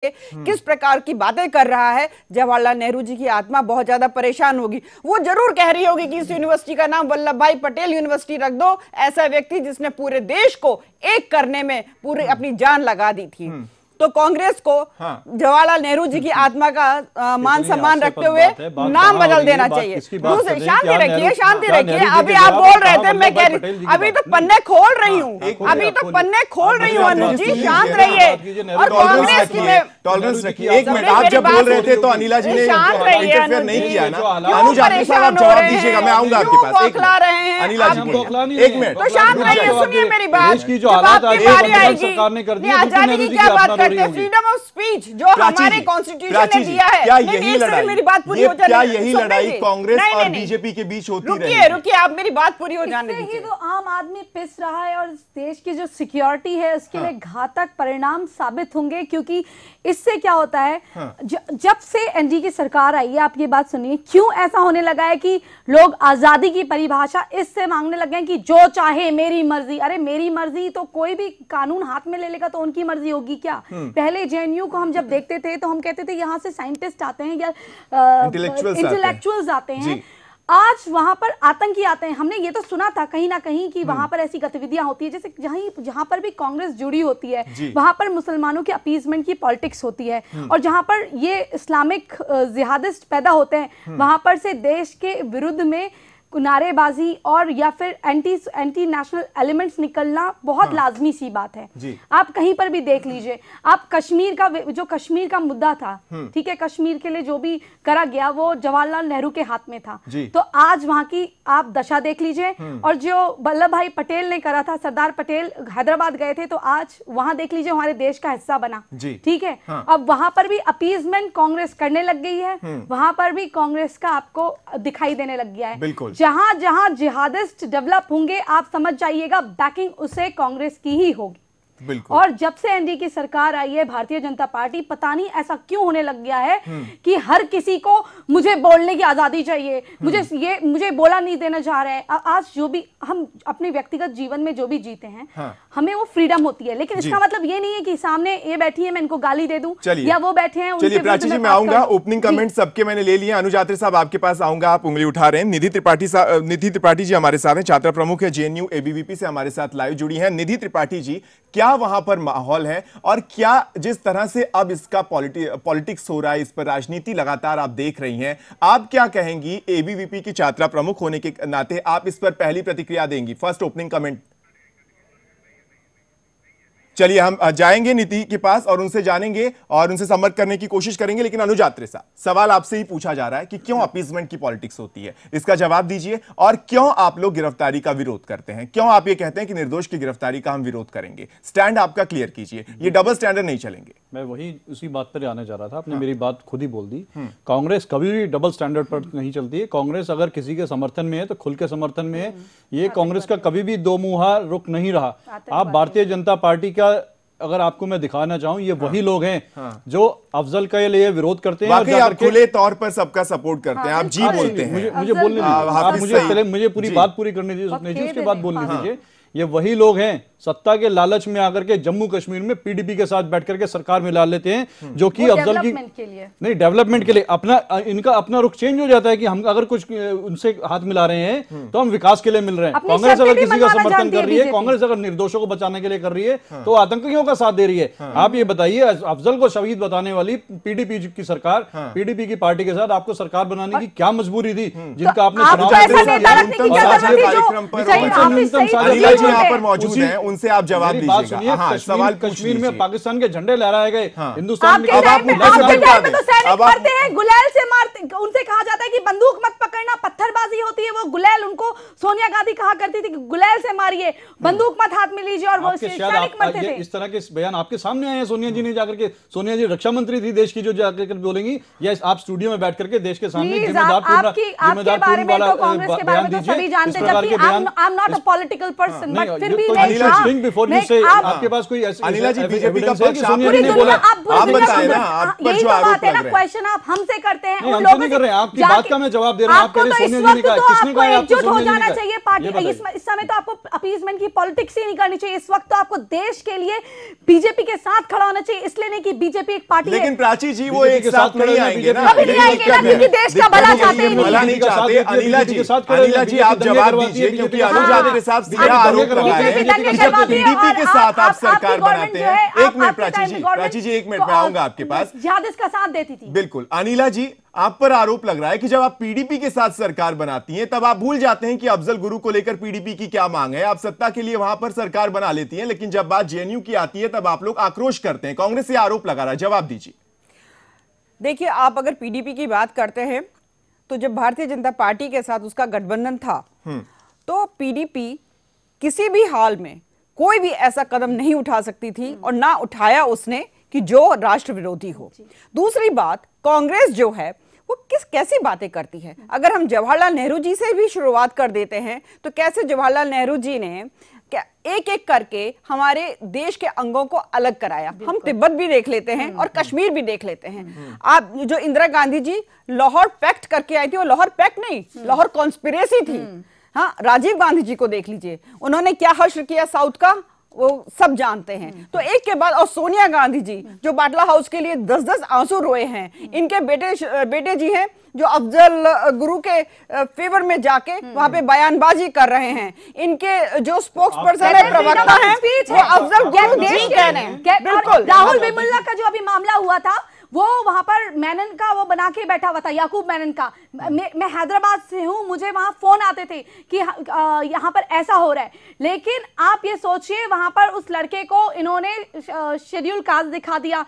किस प्रकार की बातें कर रहा है, जवाहरलाल नेहरू जी की आत्मा बहुत ज्यादा परेशान होगी। वो जरूर कह रही होगी कि इस यूनिवर्सिटी का नाम वल्लभ भाई पटेल यूनिवर्सिटी रख दो, ऐसा व्यक्ति जिसने पूरे देश को एक करने में पूरी अपनी जान लगा दी थी। तो कांग्रेस को जवाहरलाल नेहरू जी की आत्मा का मान सम्मान रखते हुए नाम बदल देना चाहिए। शांति रखिए, शांति रखिए। अभी आप बोल रहे थे, मैं कह रही अभी तो पन्ने खोल रही हूँ, अभी तो पन्ने खोल रही हूँ। अनुज जी शांत रहिए और कांग्रेस की टॉलरेंस रखिए। एक मिनट, आप जब बोल रहे थे तो अनिला जी ने इंटरफेयर नहीं किया ना। अनुज आपके साथ आप जवाब दीजिएगा, मैं आऊंगा आपके पास। अनिला जी एक मिनट तो शांत रहिए, सुनिए मेरी बात। देश की जो हालात सरकार ने कर दी, आजादी की क्या बात करते हैं, फ्रीडम ऑफ स्पीच जो हमारे कॉन्स्टिट्यूशन ने दिया है। क्या यही लड़ाई, मेरी बात पूरी हो जाने, क्या यही लड़ाई कांग्रेस और बीजेपी के बीच होती रही? रुकिए, आप मेरी बात पूरी हो जाने दीजिए। ही तो आम आदमी पिस रहा है और देश की जो सिक्योरिटी है उसके लिए घातक परिणाम साबित होंगे। क्योंकि इससे क्या होता है, जब से एनडीए की सरकार आई है, आप ये बात सुनिए, क्यों ऐसा होने लगा है कि लोग आजादी की परिभाषा इससे मांगने लगे हैं कि जो चाहे मेरी मर्जी। अरे मेरी मर्जी तो कोई भी कानून हाथ में ले लेगा तो उनकी मर्जी होगी क्या? पहले जेएनयू को हम जब देखते थे तो हम कहते थे यहाँ से साइंटिस्ट आते हैं या इंटेलेक्चुअल्स आते हैं। आज वहां पर आतंकी आते हैं। हमने ये तो सुना था कहीं ना कहीं कि वहां पर ऐसी गतिविधियां होती है, जैसे जहां पर भी कांग्रेस जुड़ी होती है वहां पर मुसलमानों की अपीजमेंट की पॉलिटिक्स होती है, और जहां पर ये इस्लामिक जिहादिस्ट पैदा होते हैं वहां पर से देश के विरुद्ध में नारेबाजी और या फिर एंटी नेशनल एलिमेंट्स निकलना बहुत लाजमी सी बात है। आप कहीं पर भी देख लीजिए, आप कश्मीर का जो कश्मीर का मुद्दा था, ठीक है, कश्मीर के लिए जो भी करा गया वो जवाहरलाल नेहरू के हाथ में था। तो आज वहां की आप दशा देख लीजिए, और जो वल्लभ भाई पटेल ने करा था, सरदार पटेल हैदराबाद गए थे तो आज वहां देख लीजिए हमारे देश का हिस्सा बना, ठीक है। अब वहां पर भी अपीजमेंट कांग्रेस करने लग गई है, वहां पर भी कांग्रेस का आपको दिखाई देने लग गया है। जहां जहां जिहादिस्ट डेवलप होंगे आप समझ जाइएगा बैकिंग उसे कांग्रेस की ही होगी। और जब से एनडीए की सरकार आई है भारतीय जनता पार्टी, पता नहीं ऐसा क्यों होने लग गया है कि हर किसी को मुझे बोलने की आजादी चाहिए, मुझे बोला नहीं देना चाह रहे हैं। आज जो भी हम अपने व्यक्तिगत जीवन में जो भी जीते हैं हमें वो फ्रीडम होती है, लेकिन इसका मतलब ये नहीं है कि सामने ये बैठी है मैं इनको गाली दे दूं या वो बैठे हैं। चलिए प्राची जी, मैं आऊंगा। ओपनिंग कमेंट सबके मैंने ले लिए। अनुज आत्रे साहब आपके पास आऊंगा, आप उंगली उठा रहे हैं। निधि त्रिपाठी जी हमारे साथ हैं, छात्रा प्रमुख है जेएनयू एबीवीपी से हमारे साथ लाइव जुड़ी हैं। निधि त्रिपाठी जी, क्या वहां पर माहौल है और क्या जिस तरह से अब इसका पॉलिटिक्स हो रहा है, इस पर राजनीति लगातार आप देख रही हैं, आप क्या कहेंगी? एबीवीपी की छात्रा प्रमुख होने के नाते आप इस पर पहली प्रतिक्रिया देंगी, फर्स्ट ओपनिंग कमेंट। चलिए हम जाएंगे नीति के पास और उनसे जानेंगे और उनसे संपर्क करने की कोशिश करेंगे। लेकिन अनुज आत्रे साहब, सवाल आपसे ही पूछा जा रहा है कि क्यों अपीजमेंट की पॉलिटिक्स होती है, इसका जवाब दीजिए। और क्यों आप लोग गिरफ्तारी का विरोध करते हैं? क्यों आप ये कहते हैं कि निर्दोष की गिरफ्तारी का हम विरोध करेंगे? स्टैंड आपका क्लियर कीजिए, ये डबल स्टैंडर्ड नहीं चलेंगे। मैं वही उसी बात पर आने जा रहा था, आपने मेरी बात खुद ही बोल दी। कांग्रेस कभी भी डबल स्टैंडर्ड पर नहीं चलती है। कांग्रेस अगर किसी के समर्थन में है तो खुल के समर्थन में है। ये कांग्रेस का कभी भी दो मुहा रुख नहीं रहा। आप भारतीय जनता पार्टी का अगर आपको मैं दिखाना चाहूं, ये वही लोग हैं जो अफजल के लिए विरोध करते हैं। वाकई आप खुले तौर पर सबका सपोर्ट करते हैं, आप जी बोलते हैं। मुझे बोलने दीजिए, मुझे पूरी बात पूरी करने दीजिए, उसके बाद बोलने दीजिए। ये वही लोग हैं सत्ता के लालच में आकर के जम्मू कश्मीर में पीडीपी के साथ बैठ करके सरकार में ला लेते हैं, जो कि अफजल की नहीं, डेवलपमेंट के लिए इनका अपना रुख चेंज हो जाता है कि हम अगर कुछ उनसे हाथ मिला रहे हैं तो हम विकास के लिए मिल रहे हैं। कांग्रेस अगर किसी का समर्थन कर रही है, कांग्रेस अगर निर्दोषों को बचाने के लिए कर रही है तो आतंकियों का साथ दे रही है। आप ये बताइए, अफजल को शहीद बताने वाली पीडीपी की सरकार, पीडीपी की पार्टी के साथ आपको सरकार बनाने की क्या मजबूरी थी, जिनका आपने मौजूद है, उनसे आप जवाब दीजिएगा। हाँ, सवाल कश्मीर में पाकिस्तान के झंडे लहराए गए, हिंदुस्तान में गुलेल से मारते, उनसे कहा जाता है कि बंदूक मत पकड़ना, पत्थरबाजी होती है, वो गुलेल उनको सोनिया गांधी कहा करती थी कि गुलेल से मारिए, बंदूक मत हाथ में लीजिए, और वो सैनिक मरते थे। इस तरह के बयान आपके सामने आए हैं। सोनिया जी ने जाकर के, सोनिया जी रक्षा मंत्री थी देश की, जो जाकर बोलेंगी, या आप स्टूडियो में बैठ करके देश के सामने जिम्मेदार बयान दीजिए। I'm not a political person, but फिर भी आपके पास कोई अनिला जी बीजेपी का पक्ष सोनिया ने बोला, आप बताएं ना, आप पर जो आरोप लग रहे हैं। क्वेश्चन आप हमसे करते हैं, नहीं, हमसे नहीं कर रहे हैं, आपकी बात का मैं जवाब दे रहा हूं। आप कह रहे सोनिया जी ने कहा, किसने कहा आपको एकजुट हो सोनिया जी ने जाना कहा? चाहिए पार्टी। इस समय तो आपको अपीजमेंट की पॉलिटिक्स ही नहीं करनी चाहिए। इस वक्त तो आपको देश के लिए बीजेपी के साथ खड़ा होना चाहिए, इसलिए नहीं कि बीजेपी एक पार्टी है। लेकिन प्राची जी वो एक साथ नहीं आएंगे ना, कभी नहीं आएंगे ना, क्योंकि देश का भला चाहते हैं। भला नहीं चाहते। अनिला जी आप जवाब दीजिए, क्योंकि अनुजाति के साथ सीधा आरोप लगा रहे हैं जब पीडीपी के साथ आप सरकार बनाते हैं। एक मिनट प्राची जी, एक मिनट में आऊंगा आपके पास। जिहाद इसका साथ देती थी। बिल्कुल अनिला जी, आप पर आरोप लग रहा है कि जब आप पीडीपी के साथ सरकार बनाती हैं तब आप भूल जाते हैं कि अफजल गुरु को लेकर पीडीपी की क्या मांग है। आप सत्ता के लिए वहां पर सरकार बना लेती हैं, लेकिन जब बात जेएनयू की आती है तब आप लोग आक्रोश करते हैं। कांग्रेस ये आरोप लगा रहा है, जवाब दीजिए। देखिए, आप अगर पीडीपी की बात करते हैं तो जब भारतीय जनता पार्टी के साथ उसका गठबंधन था तो पीडीपी किसी भी हाल में कोई भी ऐसा कदम नहीं उठा सकती थी और ना उठाया उसने कि जो राष्ट्र विरोधी हो। दूसरी बात, कांग्रेस जो है वो कैसी बातें करती है। अगर हम जवाहरलाल नेहरू जी से भी शुरुआत कर देते हैं तो कैसे जवाहरलाल नेहरू जी ने एक एक करके हमारे देश के अंगों को अलग कराया। हम तिब्बत भी देख लेते हैं और कश्मीर भी देख लेते हैं। आप जो इंदिरा गांधी जी लाहौर पैक्ट करके आई थी, वो लाहौर पैक्ट नहीं, लाहौर कॉन्स्पिरेसी थी। हाँ, राजीव गांधी जी को देख लीजिए, उन्होंने क्या हश्र किया साउथ का, वो सब जानते हैं। तो एक के बाद, और सोनिया गांधी जी जो बाटला हाउस के लिए 10-10 आंसू रोए हैं, इनके बेटे जी हैं जो अफजल गुरु के फेवर में जाके वहां पे बयानबाजी कर रहे हैं। इनके जो स्पोक्स पर्सन है, प्रवक्ता हैं, वो अफजल गुरु जी कह रहे हैं। बिल्कुल। राहुल वेमुल्ला का जो अभी मामला हुआ था, वो वहां पर मेनन का वो बना के बैठा हुआ था, याकूब मेनन का। मैं हैदराबाद से हूं, मुझे वहां फोन आते थे कि यहाँ पर ऐसा हो रहा है। लेकिन आप ये सोचिए, वहां पर उस लड़के को इन्होंने शेड्यूल कास्ट दिखा दिया।